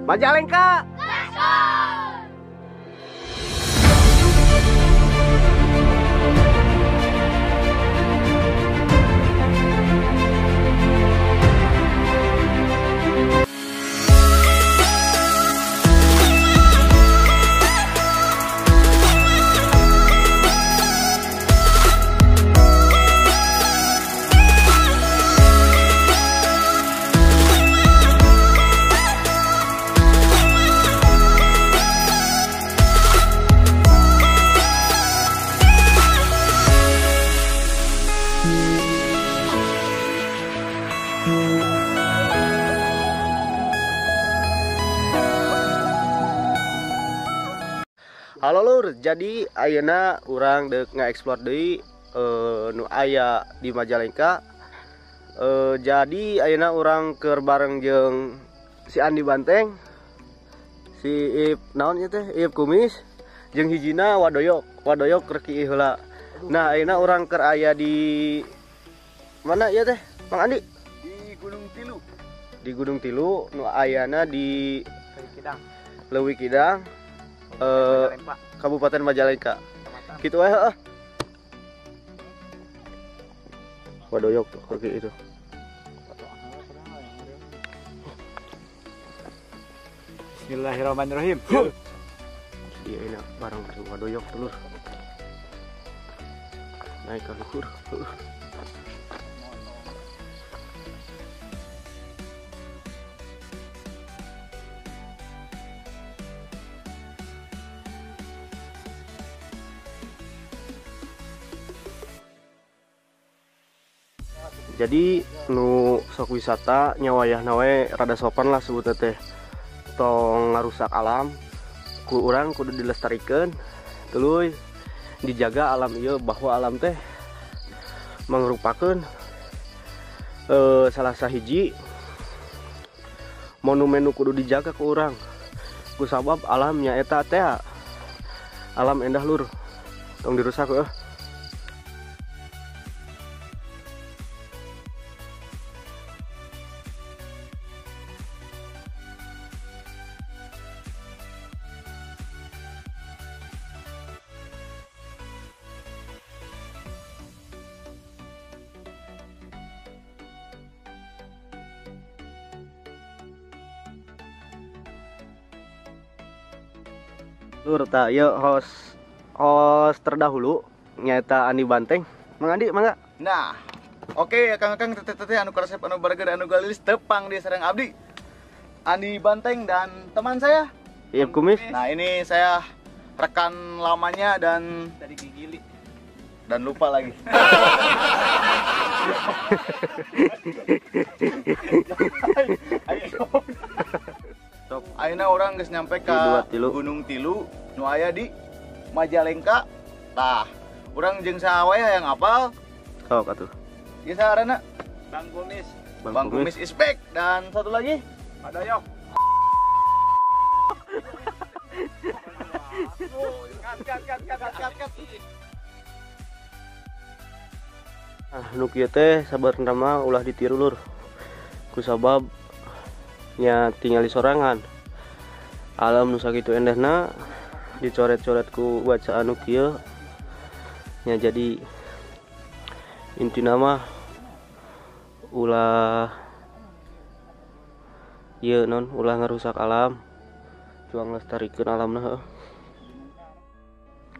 Majalengka. Halo lur, jadi ayeuna urang deuk ngaeksplor deui nu aya di Majalengka. Jadi ayeuna urang keur bareng jeung si Andi Banteng, si Ip naon ieu teh, Ip Kumis, jeung hijina Wadoyok keur kieu heula. Nah, ayeuna urang keur aya di mana ieu teh, Mang Andi? Di Gunung Tilu. Di Gunung Tilu, nu ayana di Leuwi Kidang. Kabupaten Majalengka. Gitu wae heuh. Wadoyok tuh kaki itu. Bismillahirrahmanirrahim. Iya ini barang Wadoyok telur. Naik ke luhur. Jadi nu sok wisata nyawayah nawe rada sopan lah sebut teh, tong ngarusak alam ku urang kudu dilestarikeun tuluy dijaga alam ieu, bahwa alam teh mangrupakeun salah sahiji monumen nu kudu dijaga ku urang, ku sabab alamnya eta teh alam endah lur, tong dirusak heuh. Lur ta yuk host terdahulu nyata Andi Banteng. Mang Andi mangga. Nah, oke Kang teteh anu karesep anu barger anu galilis tepang di sareng abdi. Andi Banteng dan teman saya Ip Kumis. Nah, ini saya rekan lamanya dan dari Gigili. Dan lupa lagi. Ayeuna orang geus nyampe ka Gunung Tilu nu aya di Majalengka. Tah, urang jeung saha yang apal? Sok atuh. Ieu saharana? Bang Kumis. Bang Kumis Ispek dan satu lagi Wadoyok. Nu kieu teh sabarna mah ulah ditiru lur. Ku sabab nya tinggali sorangan. Alam nu sakitu endahna dicoret-coret ku bacaan nu kieu. Nya jadi intina mah ulah ieu non ulah ngarusak alam. Juang lestarikeun alamna heuh.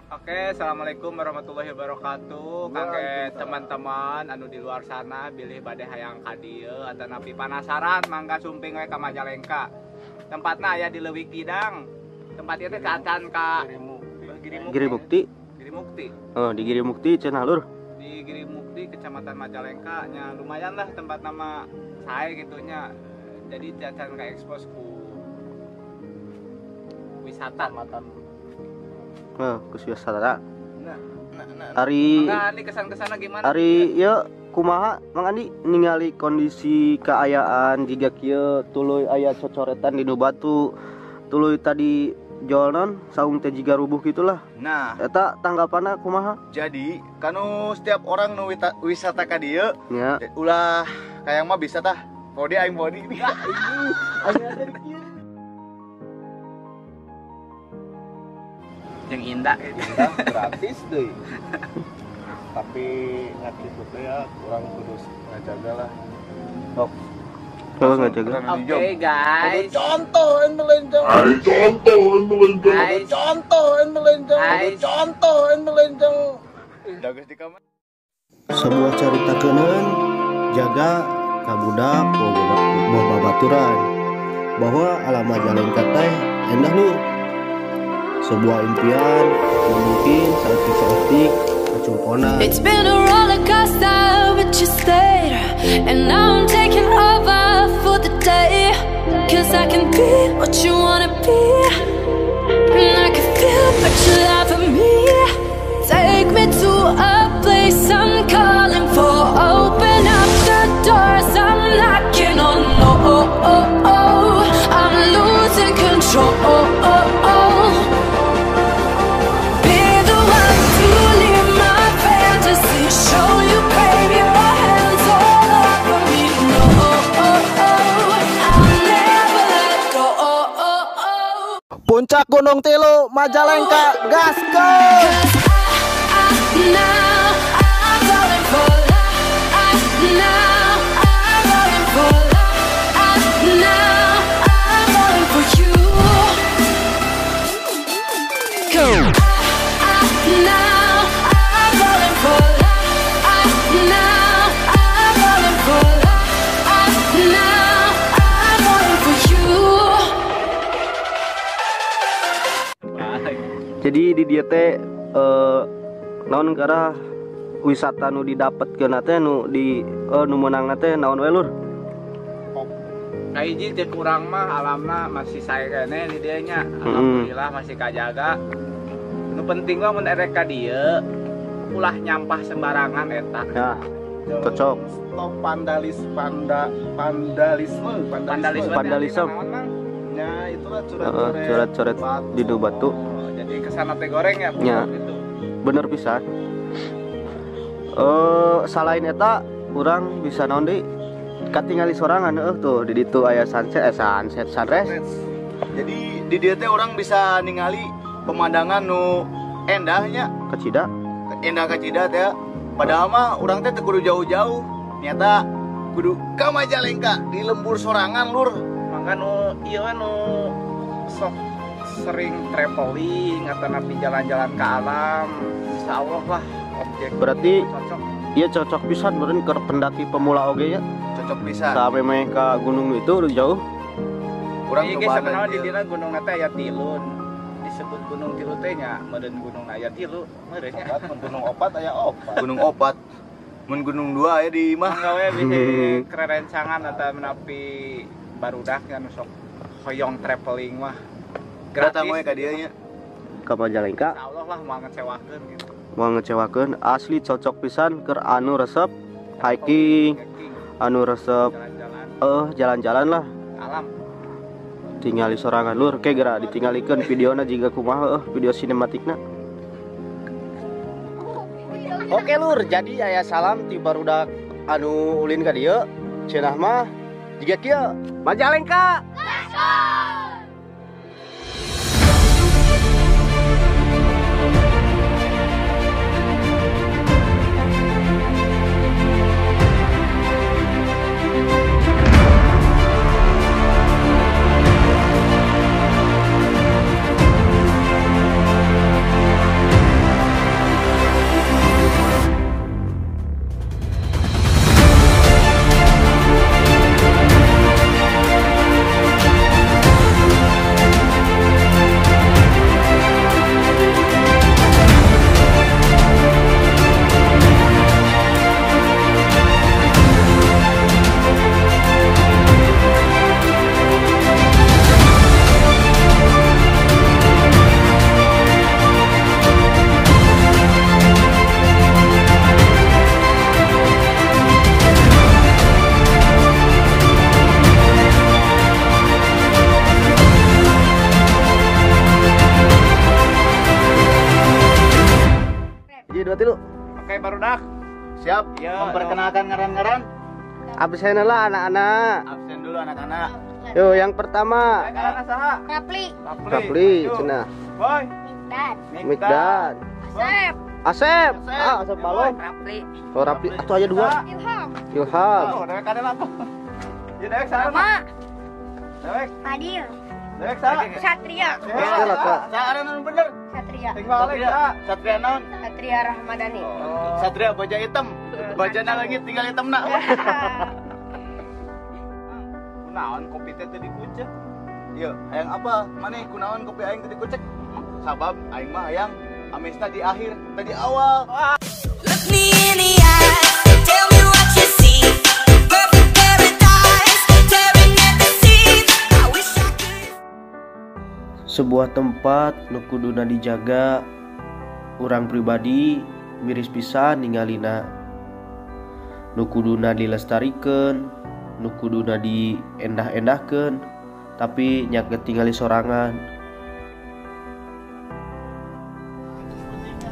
Oke, assalamualaikum warahmatullahi wabarakatuh. Kangge teman-teman anu di luar sana bilih bade hayang ka dieu atanapi panasaran mangga sumping we ka Majalengka. Tempatna aya di Leuwi Kidang. Tempat ieu teh kacan ka Giri Mukti. Giri Mukti. Oh, di Giri Mukti cenah lur. Di Giri Mukti, Kecamatan Majalengka nya lumayan lah tempat nama sae gitunya. Jadi cacan ka expose ku wisata matan. Kuswisata. Nah, Ari Andi kesan-kesana gimana? Ari ya kumaha Mang Andi ningali kondisi keayaan jika kieu tuluy aya cocoretan di nu batu, tuluy tadi jolnon saung teh jiga rubuh gitulah. Nah, eta tanggapanna kumaha? jadi kanu setiap orang nu wisata ka dieu Nya. ulah kayang mah bisa tah. Podi aing podi. Jeung indah Indah gratis deh. Tapi ngakitu teh ya kurang kudu ngajaga lah. Oh. Kalau ngajaga. Oke guys. Contoh yang melenceng. Guys. Contoh yang melenceng. Guys. Contoh yang melenceng. Dagus di kamar. Sebuah cerita keuneun jaga kabudak boga babaturan bahwa alam Majalengka teh endah lu. Sebuah impian yang mungkin saat seetik kecumponan. It's been a roller coaster, but you stayed. And now I'm taking over for the day. Cause I can be what you wanna be. And I can feel what you love for me. Take me to a place I'm calling for. Open up the doors, I'm knocking on. I'm losing control. Be the one to leave my fantasy. Show you, baby, my hands all over me. No, I'll never let go. Puncak Gunung Tilu Majalengka gasko. Now I'm falling for love. Now I'm falling for love. Now I'm falling for you. Go. Now I'm falling for love. Now I'm falling for love. Now I'm falling for you. Jadi di dia teh naon karena wisata nu didapatkeun teh nu di nu meunang teh naon we Lur? Kaiji teh kurang mah alamna masih sae kene di dieu nya. Alhamdulillah masih kajaga. Nu penting mah mun erek ka dieu ulah nyampah sembarangan eta. Ya, cocok. Stop vandalisme. Vandalisme. Ya itulah Coret-coret di nu batu. Jadi kesana teh goreng ya. Ya. Gitu. Bener pisan. Selain eta urang bisa naon deui? Katingali sorangan tuh di ditu aya sunset sunrise. Jadi di dia teh orang bisa ningali pemandangan nu endahnya. Kacida. Endah kacida teh. Padahal mah orang teh teu kudu jauh-jauh. Nyata kudu ka Majalengka di lembur sorangan Lur. Mangga nu ieu nu sok sering traveling atau napi jalan-jalan ke alam, insya Allah lah objek. Berarti cocok. iya cocok pisan meureun keur pendaki pemula oge nya. Cocok pisan. Sampai meh ka gunung itu udah jauh. Urang Ieu coba sebenarnya di dina gunung teh aya tilun. Disebut gunung tilu teh nya, meureun gunung aya tilu, meureun nya. Gunung Opat aya Opat. Gunung Opat. Mun gunung 2 aya di mah. Mangga we bisi kerencangan atau menapi barudak anu sok hoyong traveling mah. Datang we ka dieu nya. Ka Majalengka. Insya Allah lah mau ngecewakeun gitu. Mau ngecewakeun asli cocok pisan keur anu resep hiking, anu resep Jalan-jalan jalan-jalan lah. alam. Tingali sorangan Lur kayak geura ditinggalikeun videona jiga kumaha video sinematikna. Oke Lur, jadi aya salam ti barudak anu ulin ka dieu. Cenah mah jiga kieu Majalengka. Oke barudak. Siap. Ya, Memperkenalkan ngaran-ngaran. Absen lah anak-anak. Absen dulu anak-anak. Yo yang pertama Ngaran saha? Rapli. Rapli cenah. Boy. Mikdad. Asep. Asep Balon. Rapli. Oh, Rapli. Itu aja dua. Ilham. Ilham. Oh, dewek ada apa? Ya dewek sana. Mama. Dewek. Fadil. Dewek sana. Satria. Pasti lah, Kak. Saya ada non bener. Satria. Tinggal lagi. Satria naon? Satria Rahmadani. Satria baja hitam. Bajana langit tinggal hitam nak. Kunaon kopi teh teu dikucek. Ieu, hayang apa? Maneh kunaon kopi aing teu dikucek? Sabab aing mah hayang amesna di akhir, tadi awal. Look me in the eyes, tell me what you see. Perfect paradise, tearing at the seams. I wish I could. Sebuah tempat nu kuduna dijaga, urang pribadi miris pisan ninggalina. Nu kuduna dilestarikeun, nu kuduna diendah-endahkeun, tapi nyaget tinggali sorangan.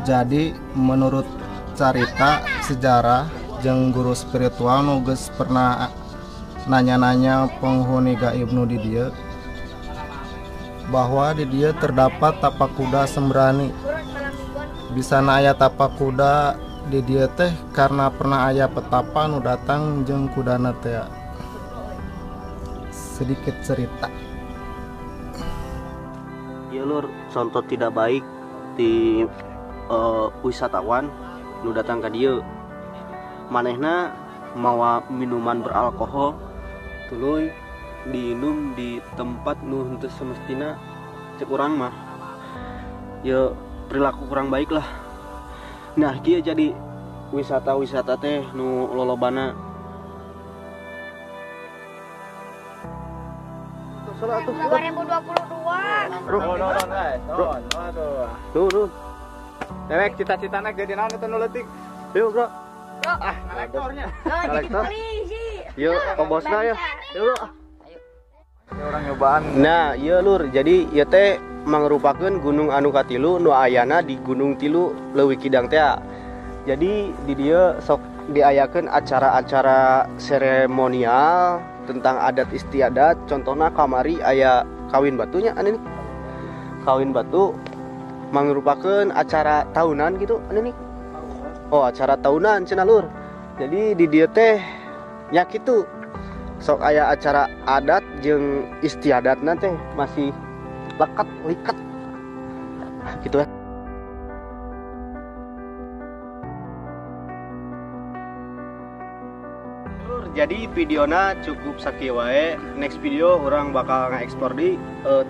Jadi menurut cerita sejarah jeung guru spiritual nu geus pernah nanya-nanya penghuni gaib nu di dieu bahwa di dieu terdapat tapak kuda sembrani. Bisa aya tapak kuda di dieu teh karena pernah aya petapa nu datang jeung kudana teh. Sedikit cerita. Ieu lur contoh tidak baik di wisatawan nu datang ka dieu. Manehna mawa minuman beralkohol tuluy diinum di tempat nu henteu semestina cek urang mah. Ya perilaku kurang baik lah. Nah, kieu jadi wisata-wisata teh nu lolobana. Salah atuh. 2022. Tuh. Dewek cita-citana jadi naon itu nu leutik? Yuk, Bro. Kolektornya. Kolektor. Polisi. Yuk, ke bosna ya. Yuk, Bro. Orang nyobaan. Nah, iya lur, jadi ieu teh mangrupakeun gunung anu katilu nu ayana di Gunung Tilu Leuwih Kidang teh. Jadi di dieu sok diayakeun acara-acara seremonial tentang adat istiadat. Contohna kamari aya kawin batunya anu nih. Kawin batu mangrupakeun acara tahunan gitu anu nih. Oh, acara tahunan cenah lur. Jadi di dieu teh nya kitu. Sok aya acara adat jeung istiadatna teh masih likat gitu ya. Jadi videona cukup sakieu wae. Next video orang bakal nge-explore di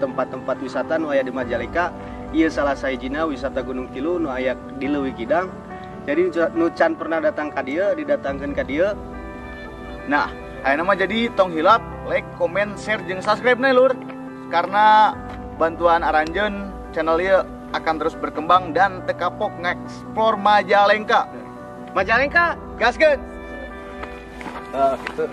tempat-tempat wisata nu aya di Majalengka. Ieu salah sahijina wisata Gunung Tilu nu aya di Leuwih Kidang. Jadi nu can pernah datang ka dieu didatangkeun ka dieu. Nah, ayeuna mah jadi tong hilap, like, comment, share, jeung subscribe nih lur. Karena bantuan Aranjeun channel ieu akan terus berkembang dan teu kapok nge-explore Majalengka. Majalengka Gaskeun. Gitu.